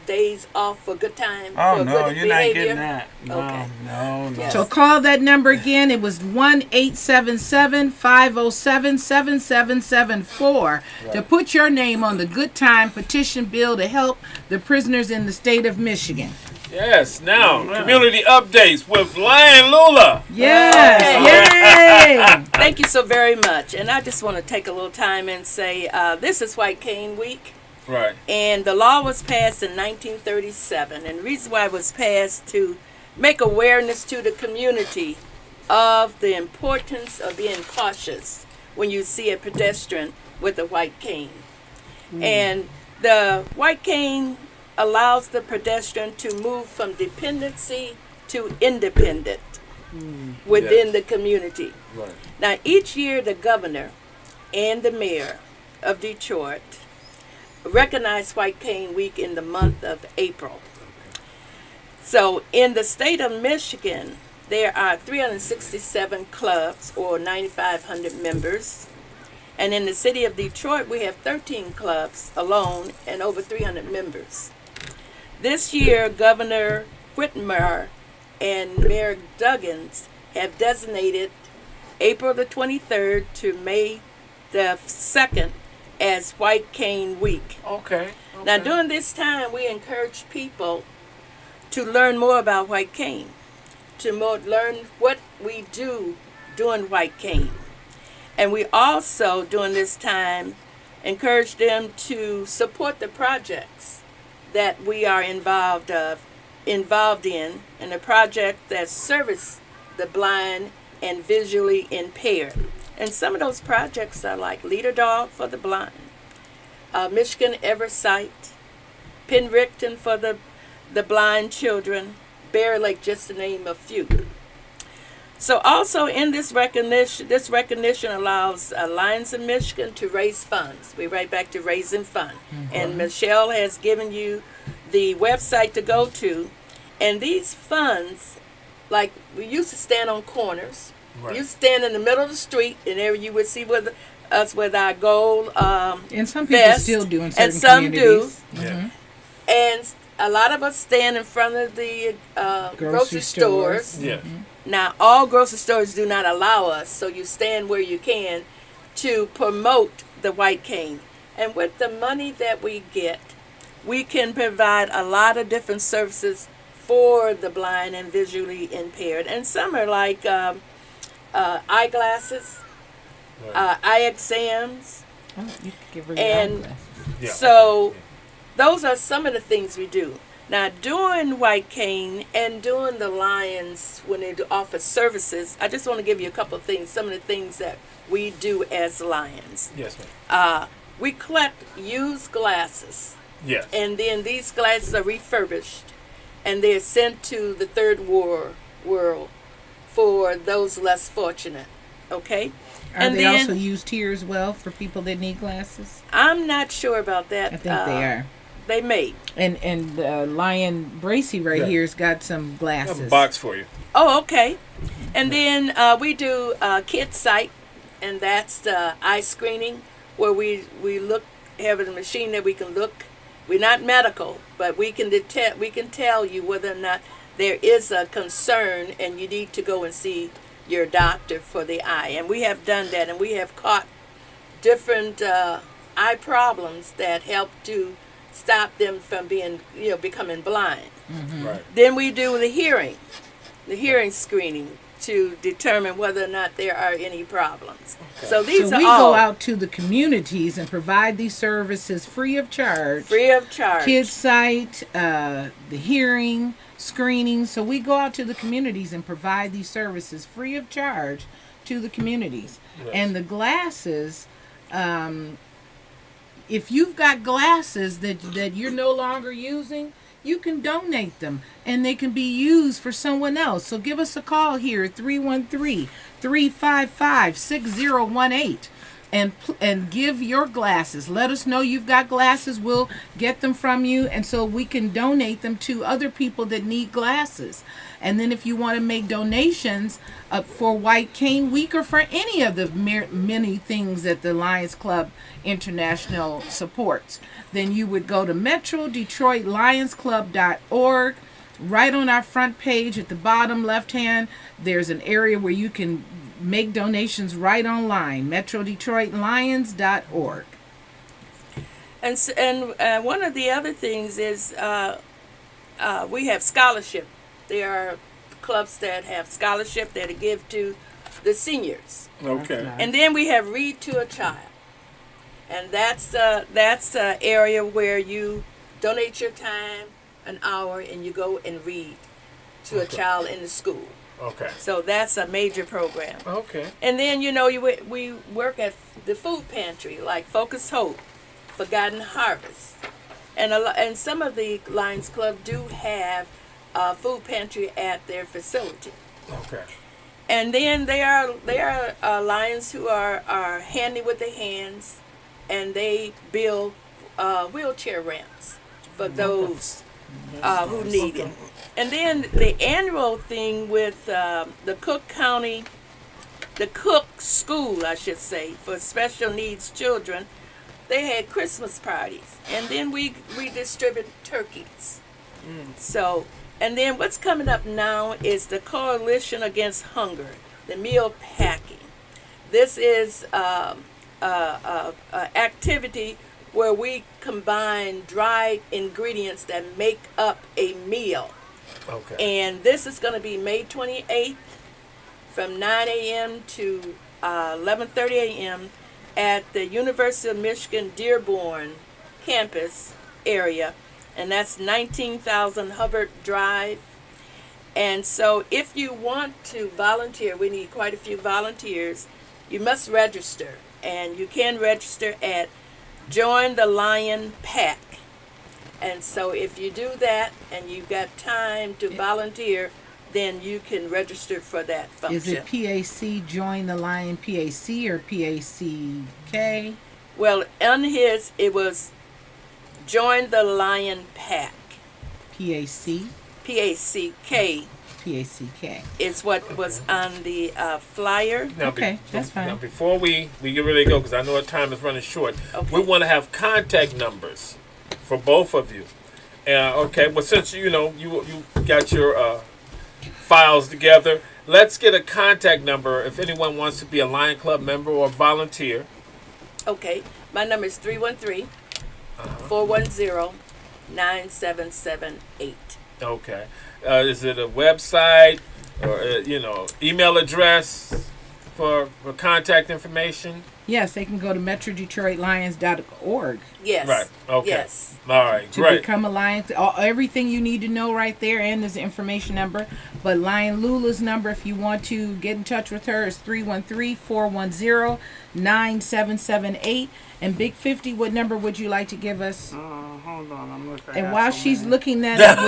days off for good time? Oh, for no, good you're not behavior? getting that. No, Okay. no. Yes. So call that number again. It was 1-877-507-7774 to put your name on the Good Time petition bill to help the prisoners in the state of Michigan. Yes. Now, community updates with Lion Lula. Yes. Yay! Thank you so very much. And I just want to take a little time and say this is White Cane Week. Right. And the law was passed in 1937. And the reason why it was passed to make awareness to the community of the importance of being cautious when you see a pedestrian with a white cane. And the white cane allows the pedestrian to move from dependency to independent within the community. Right. Now, each year, the governor and the mayor of Detroit recognize White Cane Week in the month of April. So, in the state of Michigan, there are 367 clubs or 9,500 members. And in the city of Detroit, we have 13 clubs alone and over 300 members. This year, Governor Whitmer and Mayor Duggins have designated April the 23rd to May the 2nd as White Cane Week. Okay. Now, during this time, we encourage people to learn more about white cane, to learn what we do during white cane. And we also, during this time, encourage them to support the projects that we are involved in, and the project that service the blind and visually impaired. And some of those projects are like Leader Dog for the blind, Michigan Eversight, Penricton for the blind children, Bear Lake, just to name a few. So also in this recognition allows Lions of Michigan to raise funds. We're right back to raising funds. And Michelle has given you the website to go to, and these funds, like we used to stand on corners. Right. You stand in the middle of the street, and there you would see us with our gold and some people vest, still do in certain and some communities. do. Yeah. And a lot of us stand in front of the grocery stores. Yeah. Now, all grocery stores do not allow us, so you stand where you can to promote the white cane. And with the money that we get, we can provide a lot of different services for the blind and visually impaired. And some are like eyeglasses, eye exams. Oh, you could give her And your eyeglasses. Yeah. So those are some of the things we do. Now, doing White Cane and doing the Lions when they offer services, I just want to give you a couple of things, some of the things that we do as Lions. Yes, ma'am. We collect used glasses, Yes. and then these glasses are refurbished, and they're sent to the third world for those less fortunate. Okay? Are And they then, also used here as well for people that need glasses? I'm not sure about that. I think they are. They may. And Lion Bracy here's got some I glasses. have a box for you. Oh, okay. And then we do Kid Sight, and that's the eye screening, where we look, have a machine that we can look. We're not medical, but we can detect, we can tell you whether or not there is a concern and you need to go and see your doctor for the eye. And we have done that, and we have caught different eye problems that help to stop them from being, becoming blind. Mm-hmm. Right. Then we do the hearing screening to determine whether or not there are any problems. Okay. So these So are we all go out to the communities and provide these services free of charge. free of charge. Kids Sight, the hearing screening. So we go out to the communities and provide these services free of charge to the communities. Yes. And the glasses, if you've got glasses that you're no longer using, you can donate them and they can be used for someone else. So give us a call here at 313-355-6018 and give your glasses. Let us know you've got glasses. We'll get them from you, and so we can donate them to other people that need glasses. And then if you want to make donations for White Cane Week or for any of the many things that the Lions Club International supports, then you would go to MetroDetroitLionsClub.org. Right on our front page at the bottom left hand, there's an area where you can make donations right online, MetroDetroitLions.org. And one of the other things is we have scholarship. There are clubs that have scholarship that give to the seniors. Okay. And then we have Read to a Child. And that's the area where you donate your time, an hour, and you go and read to a child in the school. Okay. So that's a major program. Okay. And then, we work at the food pantry, like Focus Hope, Forgotten Harvest. And some of the Lions Club do have a food pantry at their facility. Okay. And then there are Lions who are handy with their hands, and they build wheelchair ramps for those who need it. And then the annual thing with the Cook School, I should say, for special needs children, they had Christmas parties. And then we distribute turkeys. So, and then what's coming up now is the Coalition Against Hunger, the meal packing. This is an activity where we combine dry ingredients that make up a meal. Okay. And this is going to be May 28th from 9 a.m. to 11:30 a.m. at the University of Michigan Dearborn campus area. And that's 19,000 Hubbard Drive. And so if you want to volunteer, we need quite a few volunteers, you must register. And you can register at Join the Lion Pack. And so if you do that and you've got time to volunteer, then you can register for that function. Is it PAC, Join the Lion PAC, or PACK? Well, on his, it was Join the Lion Pack. PAC. PACK PACK. is what was on the flyer. Now, Okay, that's fine. Now, before we get ready to go, because I know our time is running short, Okay. we want to have contact numbers for both of you. Okay, well, since you got your files together, let's get a contact number if anyone wants to be a Lion Club member or volunteer. Okay, my number is 313-410-9778. Okay. Is it a website or email address for contact information? Yes, they can go to metrodetroitlions.org Yes. Right. Okay. Yes. All right. to Great. become a Lion. Everything you need to know right there, and there's an information number. But Lion Lula's number, if you want to get in touch with her, is 313-410-9778. And Big 50, what number would you like to give us? Hold on, I'm looking. And while she's looking that up,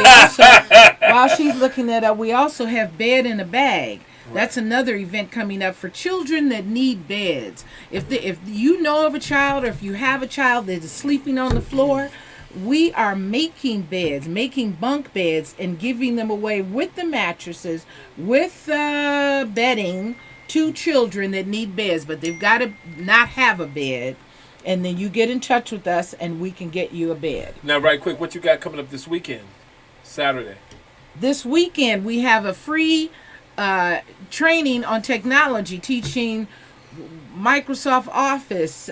we also have Bed in a Bag. That's another event coming up for children that need beds. If you know of a child, or if you have a child that is sleeping on the floor, we are making beds, making bunk beds, and giving them away with the mattresses, with bedding to children that need beds, but they've got to not have a bed. And then you get in touch with us, and we can get you a bed. Now, right quick, what you got coming up this weekend? Saturday. This weekend, we have a free training on technology, teaching Microsoft Office,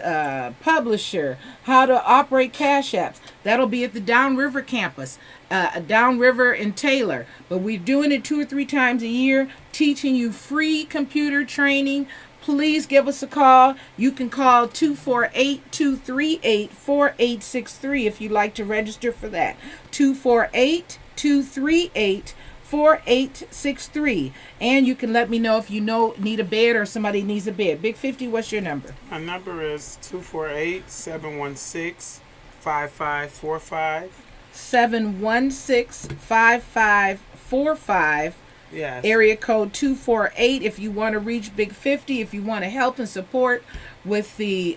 Publisher, how to operate Cash Apps. That'll be at the Downriver campus, Downriver in Taylor. But we're doing it 2 or 3 times a year, teaching you free computer training. Please give us a call. You can call 248-238-4863 if you'd like to register for that. 248-238-4863. And you can let me know if you need a bed or somebody needs a bed. Big 50, what's your number? My number is 248-716-5545. 716-5545. Yes. Area code 248 if you want to reach Big 50, if you want to help and support with the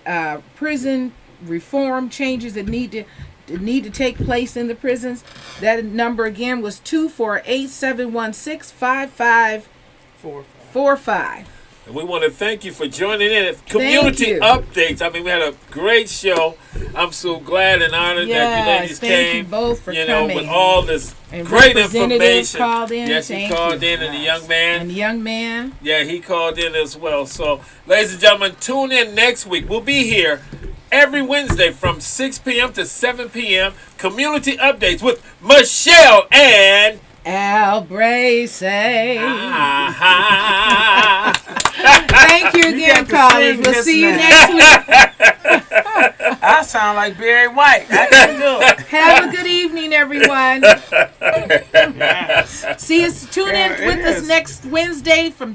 prison reform changes that need to take place in the prisons. That number again was 248-716-5545. And we want to thank you for joining in at Community Updates. I mean, we had a great show. I'm so glad and honored that you ladies came. Thank you both for coming. With all this and great information. Called in. Yes, he called in, and the young man. And the young man. Yeah, he called in as well. So, ladies and gentlemen, tune in next week. We'll be here every Wednesday from 6 p.m. to 7 p.m. Community Updates with Michelle and Al Bracey. Thank you again, callers. We'll see you next week. I sound like Barry White. I can do it. Have a good evening, everyone. Yes. See us. Tune in with us next Wednesday from